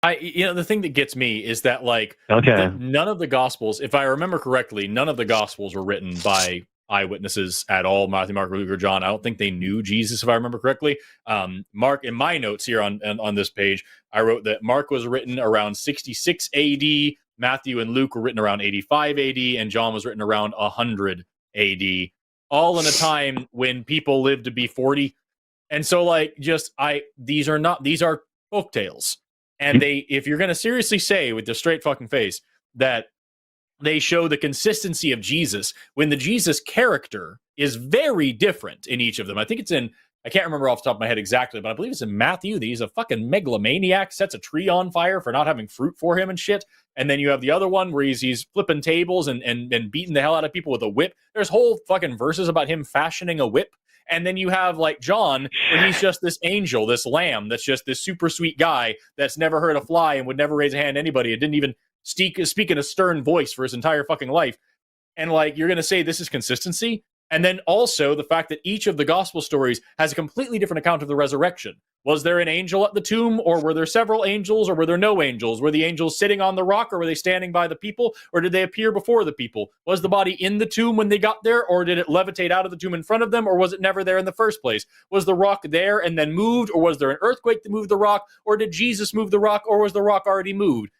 The thing that gets me is that like Okay. none of the gospels, if I remember correctly, none of the gospels were written by eyewitnesses at all. Matthew, Mark, Luke, or John. I don't think they knew Jesus, if I remember correctly. Mark, in my notes here on this page, I wrote that Mark was written around 66 AD. Matthew and Luke were written around 85 AD, and John was written around 100 AD. All in a time when people lived to be 40. And so, like, these are folk tales. And if you're going to seriously say with the straight fucking face that they show the consistency of Jesus when the Jesus character is very different in each of them. I think it's I can't remember off the top of my head exactly, but I believe it's in Matthew that he's a fucking megalomaniac, sets a tree on fire for not having fruit for him and shit. And then you have the other one where he's flipping tables and beating the hell out of people with a whip. There's whole fucking verses about him fashioning a whip. And then you have like John, where he's just this angel, this lamb, that's just this super sweet guy that's never hurt a fly and would never raise a hand to anybody. It didn't even speak in a stern voice for his entire fucking life. And like, you're going to say this is consistency? And then also the fact that each of the gospel stories has a completely different account of the resurrection. Was there an angel at the tomb, or were there several angels, or were there no angels? Were the angels sitting on the rock, or were they standing by the people, or did they appear before the people? Was the body in the tomb when they got there, or did it levitate out of the tomb in front of them, or was it never there in the first place? Was the rock there and then moved, or was there an earthquake that moved the rock, or did Jesus move the rock, or was the rock already moved?